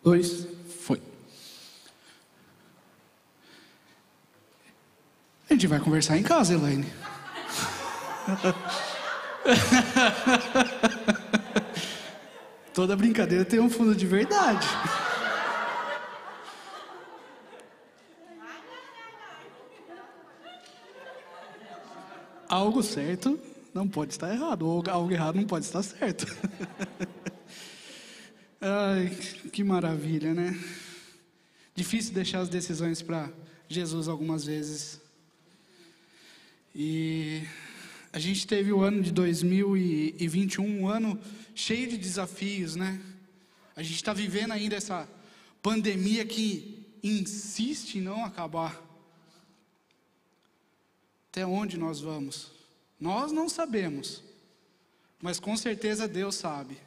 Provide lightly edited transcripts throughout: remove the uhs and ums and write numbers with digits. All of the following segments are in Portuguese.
2, foi. A gente vai conversar em casa, Elaine. Toda brincadeira tem um fundo de verdade. Algo certo não pode estar errado, ou algo errado não pode estar certo. Ai, que maravilha, né? Difícil deixar as decisões para Jesus algumas vezes. E a gente teve o ano de 2021, um ano cheio de desafios, né? A gente está vivendo ainda essa pandemia que insiste em não acabar. Até onde nós vamos? Nós não sabemos, mas com certeza Deus sabe.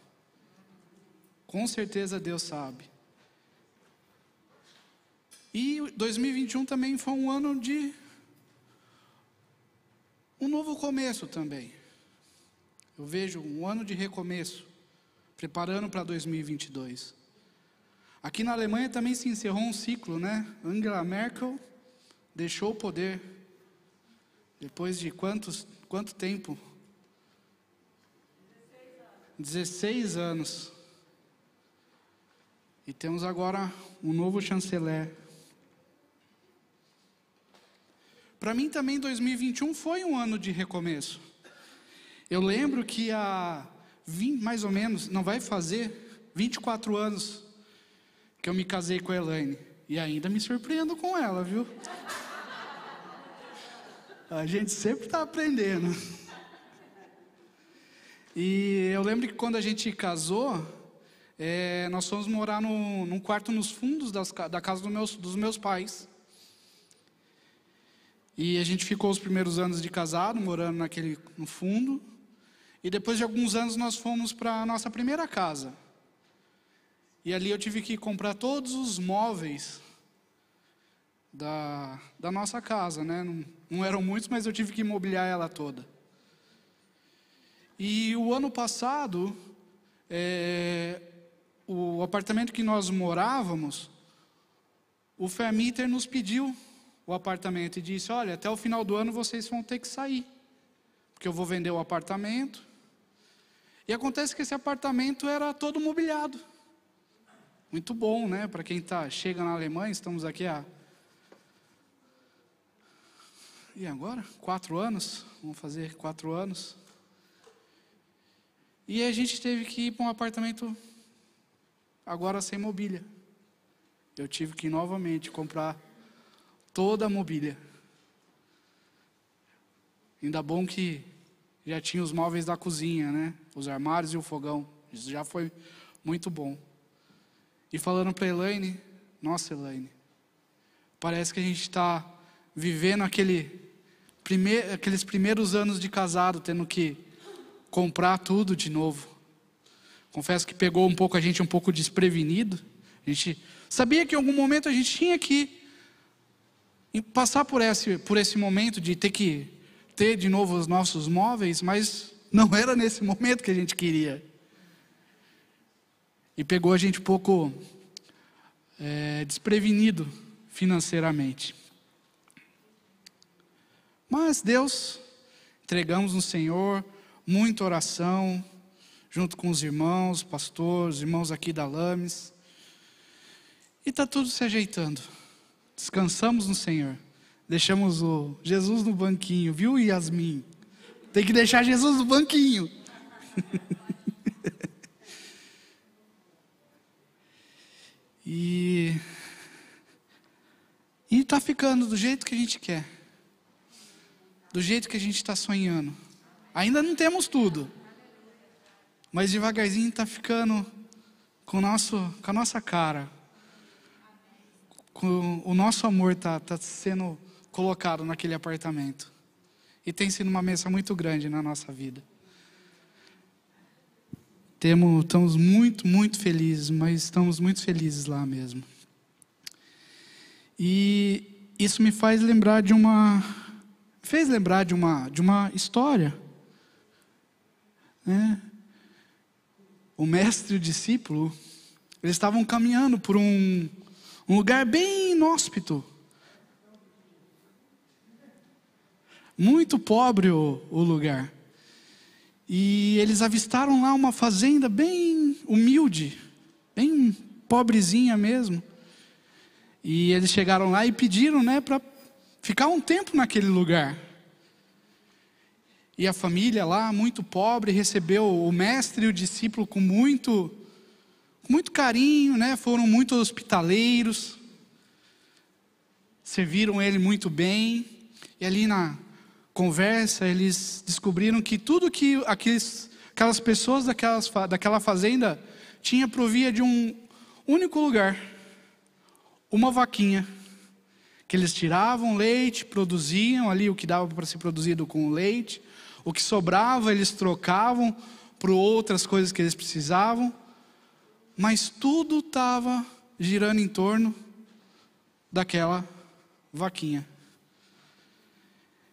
Com certeza Deus sabe. E 2021 também foi um ano de um novo começo também. Eu vejo um ano de recomeço, preparando para 2022. Aqui na Alemanha também se encerrou um ciclo, né? Angela Merkel deixou o poder. Depois de quanto tempo? 16 anos. E temos agora um novo chanceler. Para mim também 2021 foi um ano de recomeço. Eu lembro que há mais ou menos, não vai fazer 24 anos que eu me casei com a Elaine. E ainda me surpreendo com ela, viu? A gente sempre está aprendendo. E eu lembro que quando a gente casou, nós fomos morar num quarto nos fundos da casa dos meus pais. E a gente ficou os primeiros anos de casado, morando no fundo. E depois de alguns anos nós fomos para a nossa primeira casa. E ali eu tive que comprar todos os móveis da nossa casa, né? Não eram muitos, mas eu tive que imobiliar ela toda. E o ano passado, o apartamento que nós morávamos, o Vermieter nos pediu o apartamento e disse: olha, até o final do ano vocês vão ter que sair, porque eu vou vender o apartamento. E acontece que esse apartamento era todo mobiliado. Muito bom, né? Para quem chega na Alemanha, estamos aqui e agora? 4 anos, vamos fazer 4 anos. E a gente teve que ir para um apartamento agora sem mobília. Eu tive que novamente comprar toda a mobília. Ainda bom que já tinha os móveis da cozinha, né? Os armários e o fogão. Isso já foi muito bom. E falando para a Elaine, nossa Elaine, parece que a gente está vivendo aqueles primeiros anos de casado, tendo que comprar tudo de novo. Confesso que pegou a gente um pouco desprevenido. A gente sabia que em algum momento a gente tinha que passar por esse momento de ter que ter de novo os nossos móveis, mas não era nesse momento que a gente queria. E pegou a gente um pouco desprevenido financeiramente. Mas Deus, entregamos no Senhor, muita oração, junto com os irmãos, pastores, irmãos aqui da Lames. E está tudo se ajeitando. Descansamos no Senhor. Deixamos o Jesus no banquinho, viu, Yasmin? Tem que deixar Jesus no banquinho. E está ficando do jeito que a gente quer. Do jeito que a gente está sonhando. Ainda não temos tudo. Mas devagarzinho está ficando com a nossa cara. O nosso amor está sendo colocado naquele apartamento. E tem sido uma bênção muito grande na nossa vida. Estamos muito, muito felizes, mas estamos muito felizes lá mesmo. E isso me fez lembrar de uma história, né? O mestre e o discípulo, Eles estavam caminhando por um lugar bem inóspito. Muito pobre o lugar. E eles avistaram lá uma fazenda bem humilde, bem pobrezinha mesmo. E eles chegaram lá e pediram, para ficar um tempo naquele lugar. E a família lá, muito pobre, recebeu o mestre e o discípulo com muito carinho, foram muito hospitaleiros, serviram ele muito bem. E ali na conversa, eles descobriram que tudo que aquelas pessoas daquela fazenda tinha provia de um único lugar, uma vaquinha, que eles tiravam leite, produziam ali o que dava para ser produzido com leite, o que sobrava eles trocavam por outras coisas que eles precisavam, mas tudo estava girando em torno daquela vaquinha.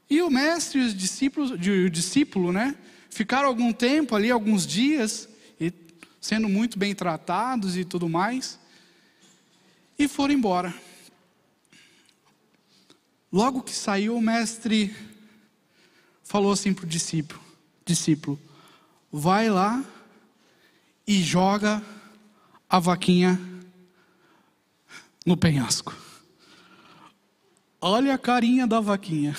E o mestre e o discípulo, ficaram algum tempo ali, alguns dias, sendo muito bem tratados e tudo mais, e foram embora. Logo que saiu, o mestre falou assim para o discípulo, vai lá e joga a vaquinha no penhasco. Olha a carinha da vaquinha.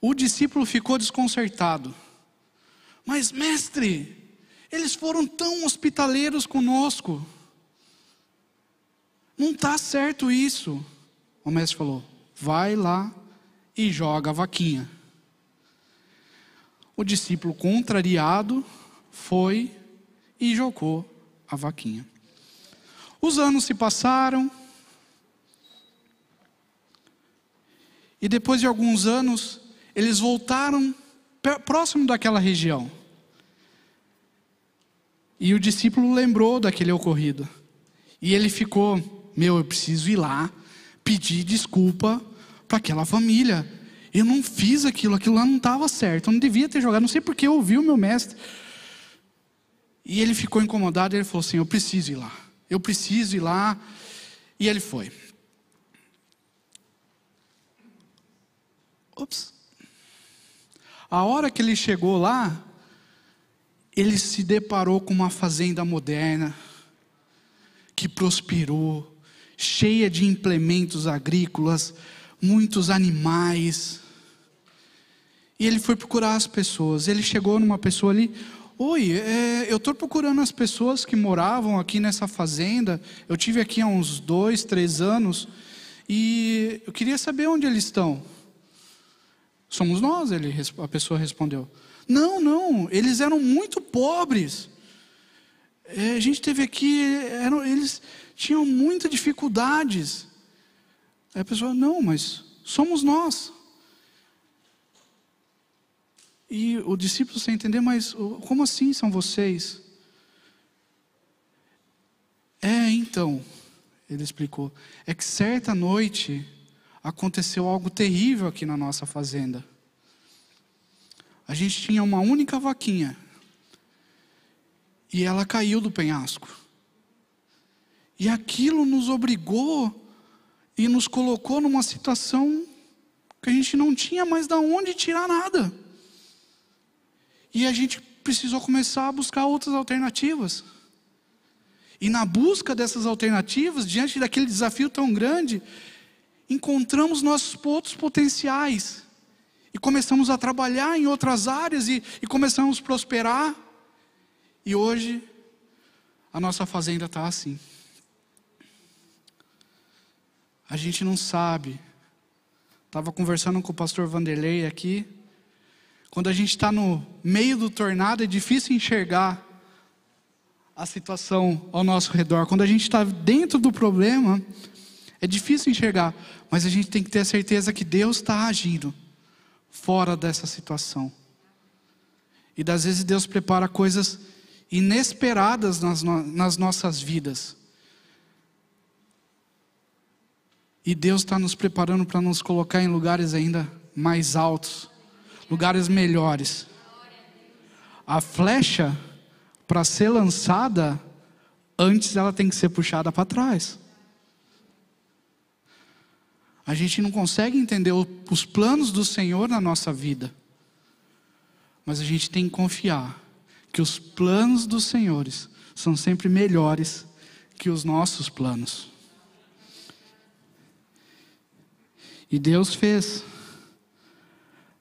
O discípulo ficou desconcertado. Mas mestre, eles foram tão hospitaleiros conosco. Não está certo isso. O mestre falou, vai lá e joga a vaquinha. O discípulo, contrariado, foi e jogou a vaquinha. Os anos se passaram. E depois de alguns anos, eles voltaram próximo daquela região. E o discípulo lembrou daquele ocorrido. E ele ficou, eu preciso ir lá, pedir desculpa para aquela família. Eu não fiz aquilo lá não estava certo, eu não devia ter jogado, não sei porque eu ouvi o meu mestre. E ele ficou incomodado, e ele falou assim, eu preciso ir lá. E ele foi. A hora que ele chegou lá, ele se deparou com uma fazenda moderna, que prosperou, cheia de implementos agrícolas, muitos animais. E ele foi procurar as pessoas. Ele chegou numa pessoa ali, oi, eu estou procurando as pessoas que moravam aqui nessa fazenda. Eu tive aqui há uns 2, 3 anos, e eu queria saber onde eles estão. Somos nós, a pessoa respondeu. Não, eles eram muito pobres. A gente esteve aqui, eles tinham muitas dificuldades. Aí a pessoa, não, mas somos nós. E o discípulo sem entender, mas como assim são vocês? Então, ele explicou, é que certa noite aconteceu algo terrível aqui na nossa fazenda. A gente tinha uma única vaquinha. E ela caiu do penhasco. E aquilo nos obrigou e nos colocou numa situação que a gente não tinha mais de onde tirar nada. E a gente precisou começar a buscar outras alternativas. E na busca dessas alternativas, diante daquele desafio tão grande, encontramos nossos outros potenciais. E começamos a trabalhar em outras áreas e começamos a prosperar. E hoje, a nossa fazenda está assim. A gente não sabe. Estava conversando com o pastor Vanderlei aqui. Quando a gente está no meio do tornado, é difícil enxergar a situação ao nosso redor. Quando a gente está dentro do problema, é difícil enxergar. Mas a gente tem que ter a certeza que Deus está agindo fora dessa situação. E das vezes Deus prepara coisas inesperadas nas nossas vidas. E Deus está nos preparando para nos colocar em lugares ainda mais altos, lugares melhores. A flecha para ser lançada, antes ela tem que ser puxada para trás. A gente não consegue entender os planos do Senhor na nossa vida. Mas a gente tem que confiar que os planos dos Senhores são sempre melhores que os nossos planos. E Deus fez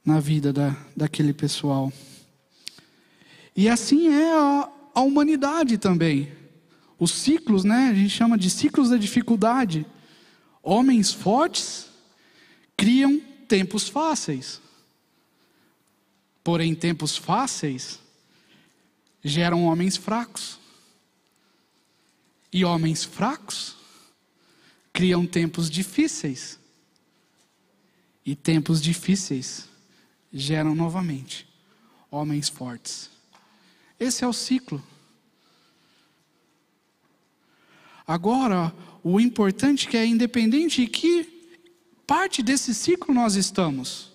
na vida daquele pessoal. E assim é a humanidade também. Os ciclos, né? A gente chama de ciclos da dificuldade. Homens fortes criam tempos fáceis. Porém, tempos fáceis geram homens fracos. E homens fracos criam tempos difíceis. E tempos difíceis geram novamente homens fortes. Esse é o ciclo. Agora, o importante é que é independente de que parte desse ciclo nós estamos.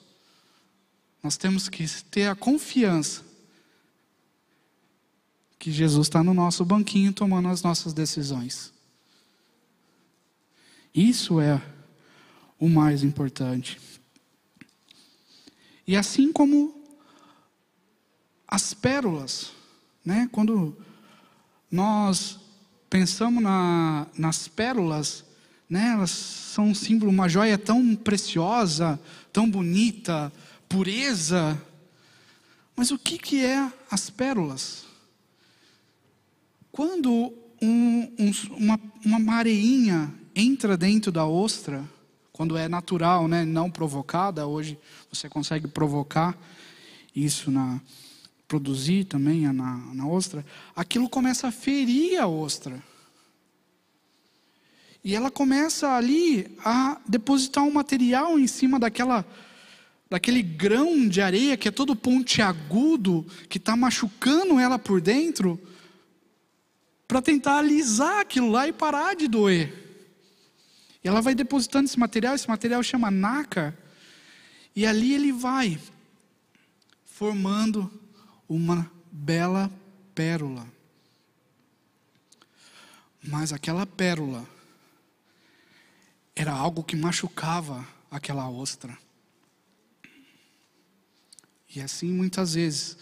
Nós temos que ter a confiança que Jesus está no nosso banquinho tomando as nossas decisões. Isso é o mais importante. E assim como as pérolas, né? Quando nós pensamos nas pérolas, né? Elas são um símbolo, uma joia tão preciosa, tão bonita, pureza. Mas o que é as pérolas? Quando uma mareinha entra dentro da ostra, quando é natural, né, não provocada, hoje você consegue provocar isso, produzir também na ostra, aquilo começa a ferir a ostra. E ela começa ali a depositar um material em cima daquele grão de areia que é todo pontiagudo, que está machucando ela por dentro, para tentar alisar aquilo lá e parar de doer. E ela vai depositando esse material chama nácar, e ali ele vai formando uma bela pérola. Mas aquela pérola era algo que machucava aquela ostra. E assim muitas vezes,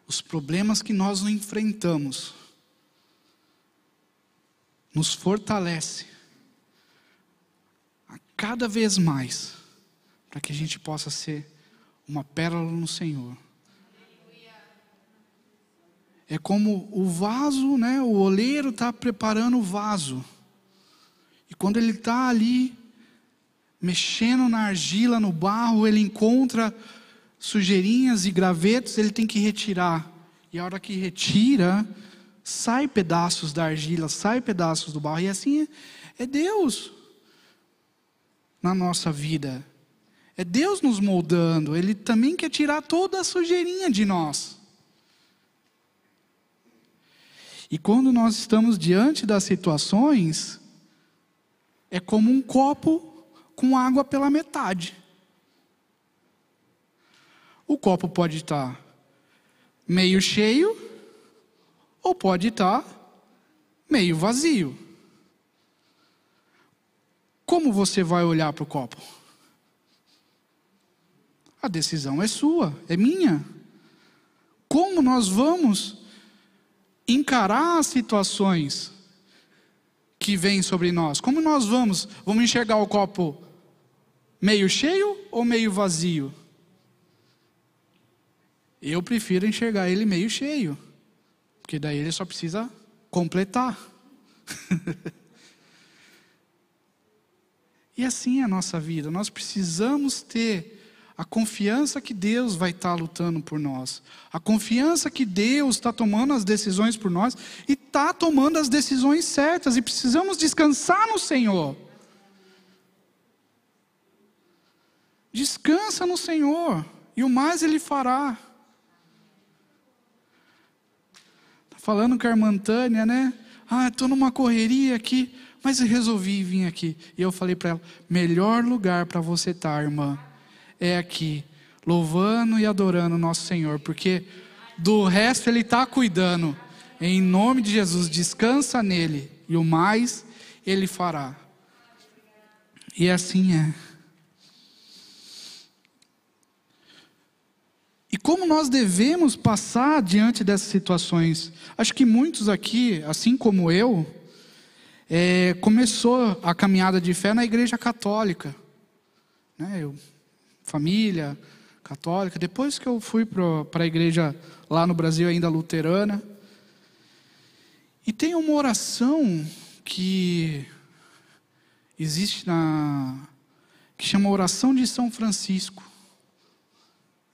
os problemas que nós não enfrentamos, nos fortalece a cada vez mais, para que a gente possa ser uma pérola no Senhor. É como o vaso, né? O oleiro está preparando o vaso. E quando ele está ali, mexendo na argila, no barro, ele encontra sujeirinhas e gravetos, ele tem que retirar. E a hora que retira, sai pedaços da argila, sai pedaços do barro. E assim é Deus na nossa vida. É Deus nos moldando. Ele também quer tirar toda a sujeirinha de nós. E quando nós estamos diante das situações, é como um copo com água pela metade. O copo pode estar meio cheio, ou pode estar meio vazio. Como você vai olhar para o copo? A decisão é sua, é minha. Como nós vamos encarar as situações que vêm sobre nós? Como nós vamos enxergar o copo meio cheio ou meio vazio? Eu prefiro enxergar ele meio cheio, porque daí ele só precisa completar. E assim é a nossa vida. Nós precisamos ter a confiança que Deus vai estar lutando por nós. A confiança que Deus está tomando as decisões por nós e está tomando as decisões certas. E precisamos descansar no Senhor. Descansa no Senhor e o mais Ele fará. Está falando com a irmã Tânia, né? Estou numa correria aqui, mas eu resolvi vir aqui. E eu falei para ela, melhor lugar para você estar, irmã, é aqui, louvando e adorando o nosso Senhor, porque do resto Ele está cuidando. Em nome de Jesus, descansa nele, e o mais ele fará. E assim é. E como nós devemos passar diante dessas situações? Acho que muitos aqui, assim como eu, começou a caminhada de fé na igreja católica, né? Família católica. Depois que eu fui para a igreja lá no Brasil, ainda luterana. E tem uma oração que existe que chama oração de São Francisco.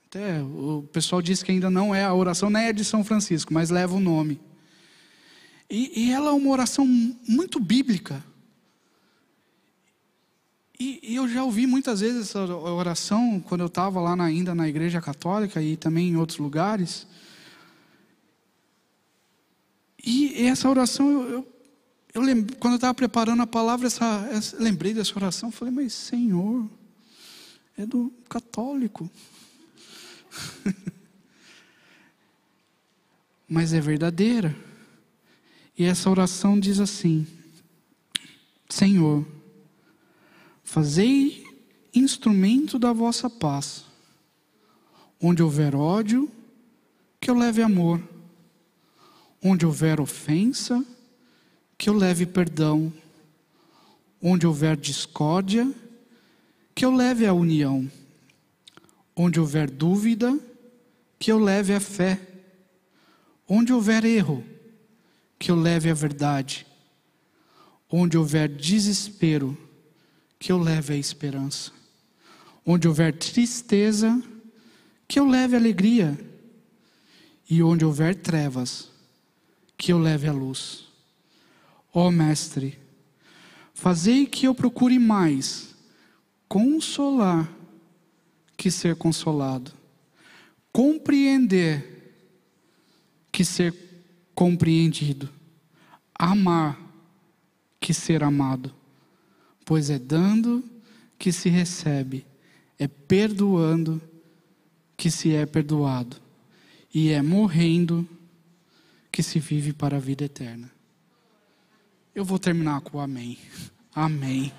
Até o pessoal diz que ainda não é a oração, nem é de São Francisco, mas leva o nome. E ela é uma oração muito bíblica. E eu já ouvi muitas vezes essa oração quando eu estava lá ainda na igreja católica e também em outros lugares. E essa oração, eu lembro, quando eu estava preparando a palavra, lembrei dessa oração, falei, mas Senhor, é do católico. Mas é verdadeira. E essa oração diz assim: Senhor, fazei instrumento da vossa paz. Onde houver ódio, que eu leve amor. Onde houver ofensa, que eu leve perdão. Onde houver discórdia, que eu leve a união. Onde houver dúvida, que eu leve a fé. Onde houver erro, que eu leve a verdade. Onde houver desespero, que eu leve a esperança. Onde houver tristeza, que eu leve a alegria. E onde houver trevas, que eu leve a luz. Ó Mestre, fazei que eu procure mais consolar que ser consolado, compreender que ser compreendido, amar que ser amado, pois é dando que se recebe, é perdoando que se é perdoado, e é morrendo que se vive para a vida eterna. Eu vou terminar com o amém. Amém.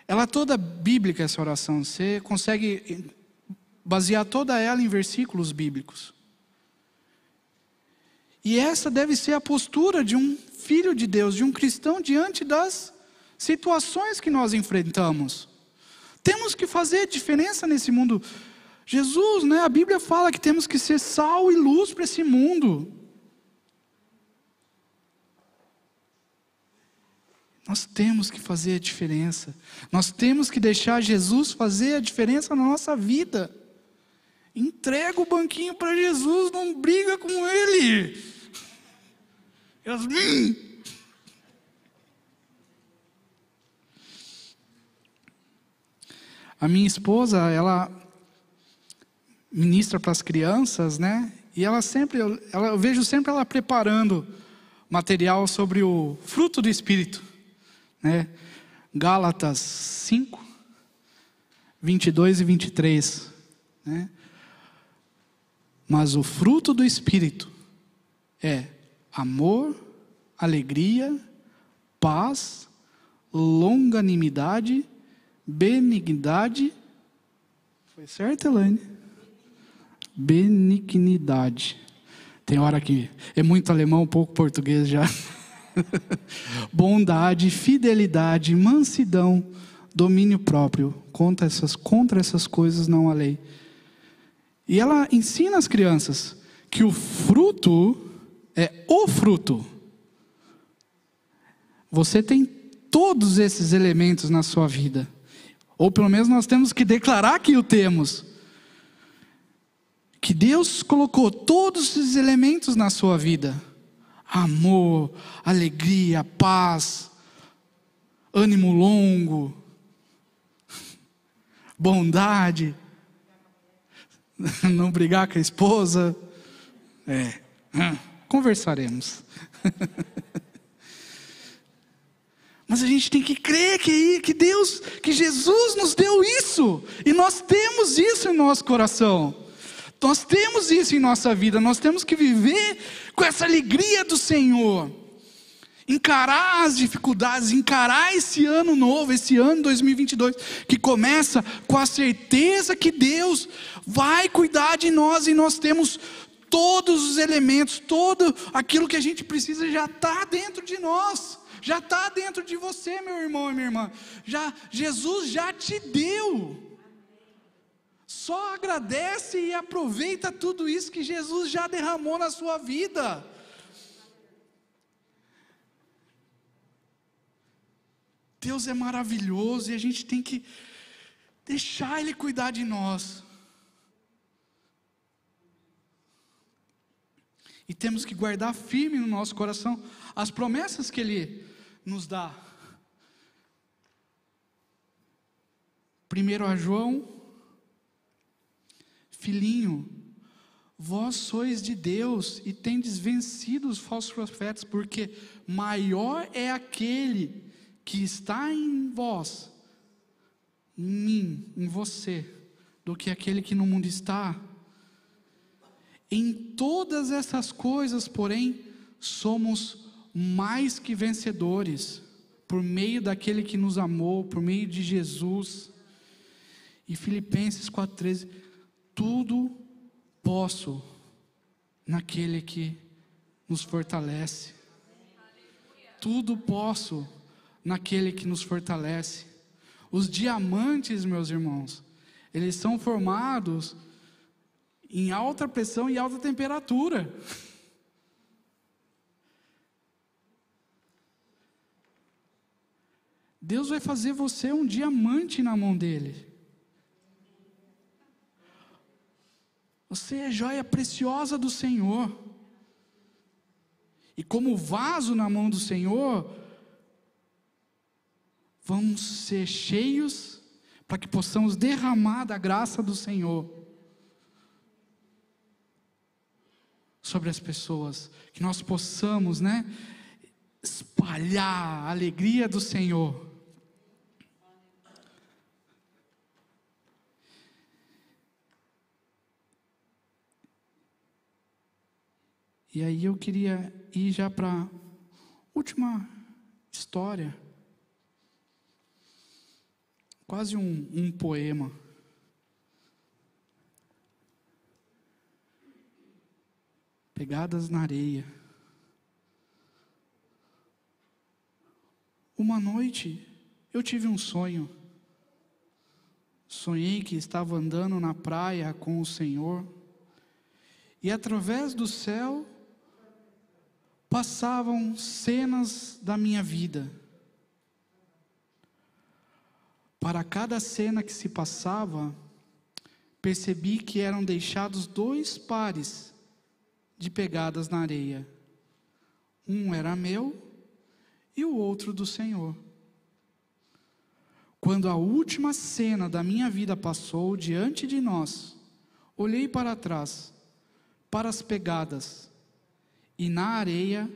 Ela é toda bíblica, essa oração. Você consegue basear toda ela em versículos bíblicos. E essa deve ser a postura de um filho de Deus, de um cristão, diante das situações que nós enfrentamos. Temos que fazer diferença nesse mundo. Jesus, né, a Bíblia fala que temos que ser sal e luz para esse mundo. Nós temos que fazer a diferença. Nós temos que deixar Jesus fazer a diferença na nossa vida. Entrega o banquinho para Jesus, não briga com Ele. Yasmin. A minha esposa, ela ministra para as crianças, né? E eu vejo sempre ela preparando material sobre o fruto do Espírito, né? Gálatas 5, 22 e 23, né? Mas o fruto do Espírito é amor, alegria, paz, longanimidade, benignidade. Foi certo, Elaine? Benignidade. Tem hora que é muito alemão, pouco português já. Bondade, fidelidade, mansidão, domínio próprio. Contra essas coisas não há lei. E ela ensina as crianças que o fruto é o fruto. Você tem todos esses elementos na sua vida. Ou pelo menos nós temos que declarar que o temos. Que Deus colocou todos esses elementos na sua vida. Amor, alegria, paz, ânimo longo, bondade, não brigar com a esposa. Conversaremos. Mas a gente tem que crer que Deus, que Jesus nos deu isso. E nós temos isso em nosso coração. Nós temos isso em nossa vida, nós temos que viver com essa alegria do Senhor. Encarar as dificuldades, encarar esse ano novo, esse ano 2022, que começa com a certeza que Deus vai cuidar de nós, e nós temos todos os elementos, todo aquilo que a gente precisa já está dentro de nós, já está dentro de você, meu irmão e minha irmã. Jesus já te deu. Só agradece e aproveita tudo isso que Jesus já derramou na sua vida. Deus é maravilhoso e a gente tem que deixar Ele cuidar de nós. E temos que guardar firme no nosso coração as promessas que Ele nos dá. 1 João: filhinho, vós sois de Deus e tendes vencido os falsos profetas, porque maior é aquele que está em vós, em mim, em você, do que aquele que no mundo está. Em todas essas coisas, porém, somos mais que vencedores, por meio daquele que nos amou, por meio de Jesus. E Filipenses 4,13: tudo posso naquele que nos fortalece. Tudo posso naquele que nos fortalece. Os diamantes, meus irmãos, eles são formados em alta pressão e alta temperatura. Deus vai fazer você um diamante na mão dele. Você é joia preciosa do Senhor. E como vaso na mão do Senhor, vamos ser cheios para que possamos derramar da graça do Senhor sobre as pessoas, que nós possamos, espalhar a alegria do Senhor. E aí eu queria ir já para a última história, quase um poema. Pegadas na areia. Uma noite eu tive um sonho. Sonhei que estava andando na praia com o Senhor, e através do céu passavam cenas da minha vida. Para cada cena que se passava, percebi que eram deixados 2 pares de pegadas na areia. Um era meu e o outro do Senhor. Quando a última cena da minha vida passou diante de nós, olhei para trás, para as pegadas, e na areia,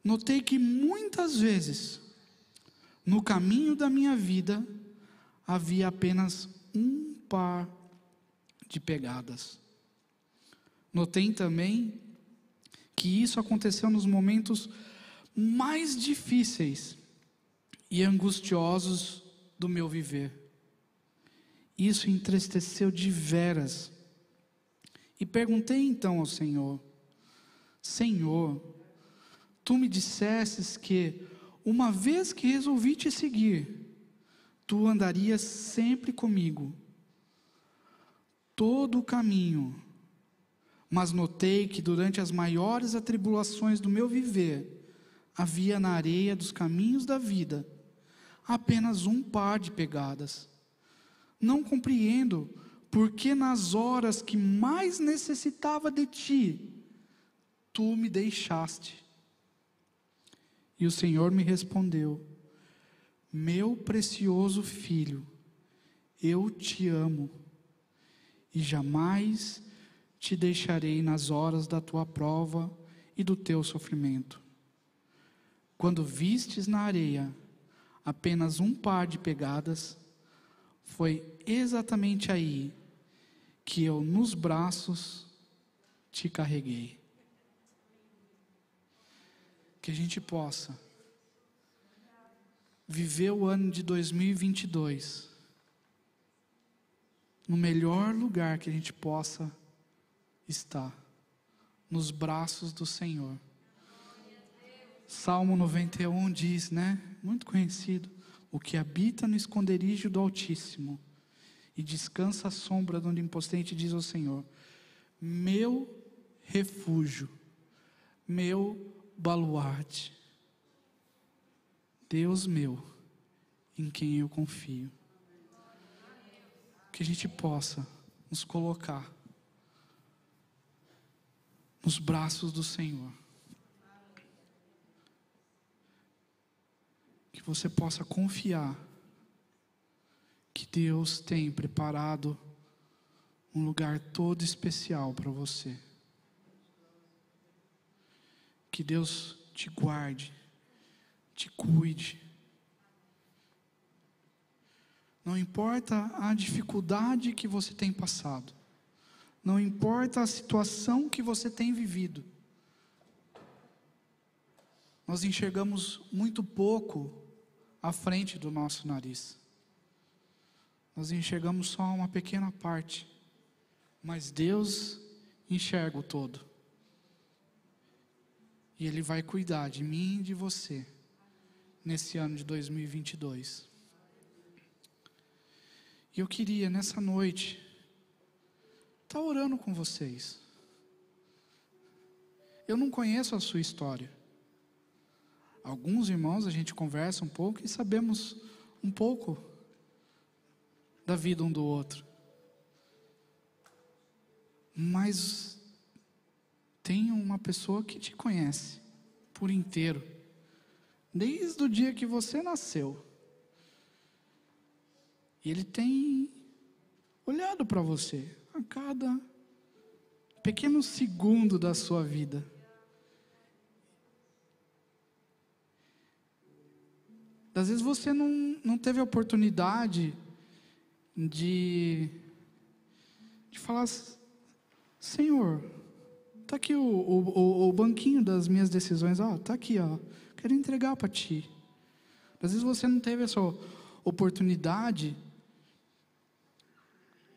notei que muitas vezes, no caminho da minha vida, havia apenas um par de pegadas. Notei também que isso aconteceu nos momentos mais difíceis e angustiosos do meu viver. Isso entristeceu de veras. E perguntei então ao Senhor: Senhor, tu me dissestes que, uma vez que resolvi te seguir, tu andarias sempre comigo, todo o caminho. Mas notei que durante as maiores atribulações do meu viver, havia na areia dos caminhos da vida apenas um par de pegadas. Não compreendo porque nas horas que mais necessitava de ti, tu me deixaste. E o Senhor me respondeu: meu precioso filho, eu te amo e jamais te deixarei nas horas da tua prova e do teu sofrimento. Quando vistes na areia apenas um par de pegadas, foi exatamente aí que eu nos braços te carreguei. Que a gente possa viver o ano de 2022 no melhor lugar que a gente possa estar, nos braços do Senhor. Salmo 91 diz, né? Muito conhecido: o que habita no esconderijo do Altíssimo e descansa à sombra do Onipotente, diz ao Senhor: meu refúgio, meu baluarte, Deus meu, em quem eu confio. Que a gente possa nos colocar nos braços do Senhor. Que você possa confiar que Deus tem preparado um lugar todo especial para você. Que Deus te guarde, te cuide. Não importa a dificuldade que você tem passado, não importa a situação que você tem vivido, nós enxergamos muito pouco à frente do nosso nariz. Nós enxergamos só uma pequena parte, mas Deus enxerga o todo. E Ele vai cuidar de mim e de você nesse ano de 2022. E eu queria, nessa noite, estar orando com vocês. Eu não conheço a sua história. Alguns irmãos a gente conversa um pouco e sabemos um pouco da vida um do outro. Mas tem uma pessoa que te conhece por inteiro, desde o dia que você nasceu. E Ele tem olhado para você a cada pequeno segundo da sua vida. Às vezes você não teve a oportunidade de falar: Senhor, está aqui o banquinho das minhas decisões, está aqui, quero entregar para Ti. Às vezes você não teve essa oportunidade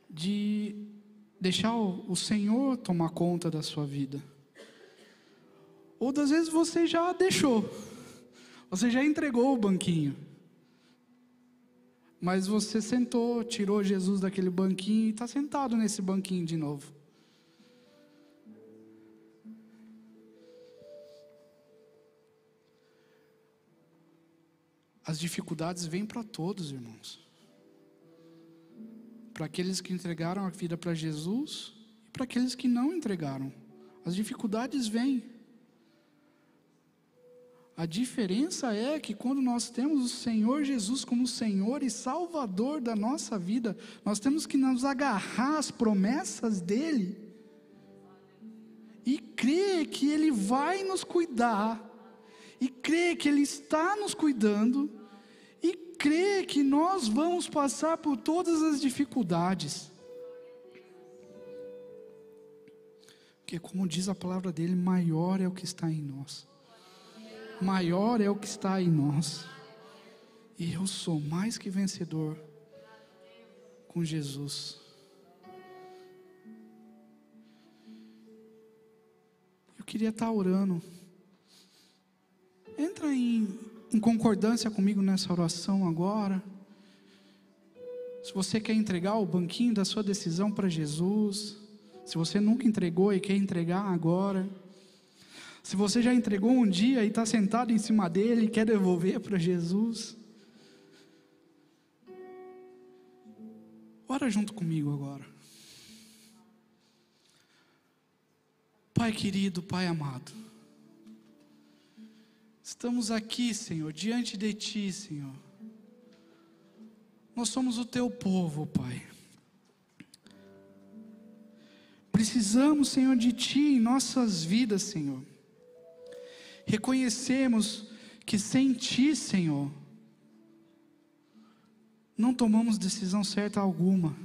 de deixar o Senhor tomar conta da sua vida. Ou às vezes você já deixou, você já entregou o banquinho, mas você sentou, tirou Jesus daquele banquinho e está sentado nesse banquinho de novo. As dificuldades vêm para todos, irmãos. Para aqueles que entregaram a vida para Jesus e para aqueles que não entregaram. As dificuldades vêm. A diferença é que quando nós temos o Senhor Jesus como Senhor e Salvador da nossa vida, nós temos que nos agarrar às promessas dEle e crer que Ele vai nos cuidar, e crer que Ele está nos cuidando, e crer que nós vamos passar por todas as dificuldades. Porque, como diz a palavra dEle, maior é o que está em nós. Maior é o que está em nós. E eu sou mais que vencedor com Jesus. Eu queria estar orando. Entra em concordância comigo nessa oração agora. Se você quer entregar o banquinho da sua decisão para Jesus, se você nunca entregou e quer entregar agora, se você já entregou um dia e está sentado em cima dele e quer devolver para Jesus, ora junto comigo agora. Pai querido, Pai amado, estamos aqui, Senhor, diante de Ti, Senhor. Nós somos o Teu povo, Pai. Precisamos, Senhor, de Ti em nossas vidas, Senhor. Reconhecemos que sem Ti, Senhor, não tomamos decisão certa alguma.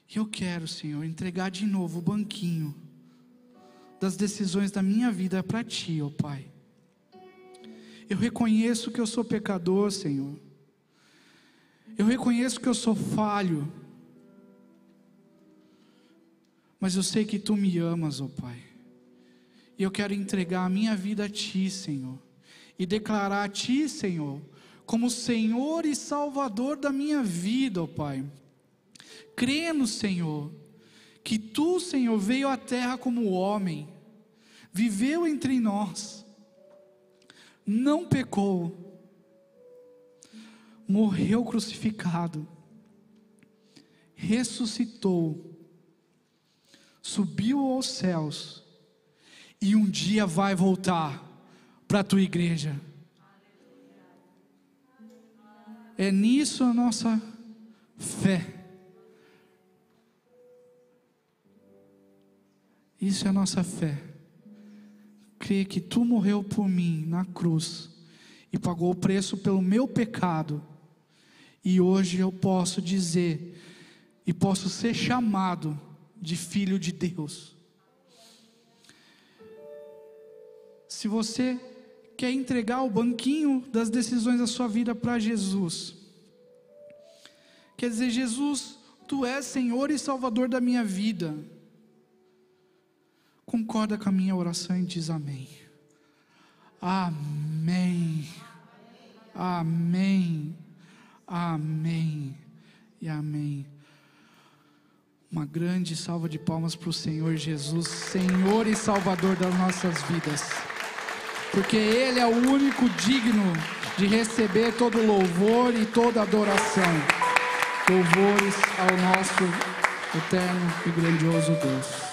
E eu quero, Senhor, entregar de novo o banquinho das decisões da minha vida para Ti, ó Pai. Eu reconheço que eu sou pecador, Senhor. Eu reconheço que eu sou falho. Mas eu sei que Tu me amas, ó Pai. E eu quero entregar a minha vida a Ti, Senhor. E declarar a Ti, Senhor, como Senhor e Salvador da minha vida, ó Pai. Crendo, Senhor, que Tu, Senhor, veio à terra como homem, viveu entre nós, não pecou, morreu crucificado, ressuscitou, subiu aos céus, e um dia vai voltar para a Tua igreja. É nisso a nossa fé. Isso é a nossa fé. Crer que Tu morreu por mim na cruz e pagou o preço pelo meu pecado. E hoje eu posso dizer e posso ser chamado de filho de Deus. Se você quer entregar o banquinho das decisões da sua vida para Jesus, quer dizer, Jesus, Tu és Senhor e Salvador da minha vida, concorda com a minha oração e diz amém. Amém. Amém. Amém. E amém. Uma grande salva de palmas para o Senhor Jesus, Senhor e Salvador das nossas vidas. Porque Ele é o único digno de receber todo louvor e toda adoração. Louvores ao nosso eterno e grandioso Deus.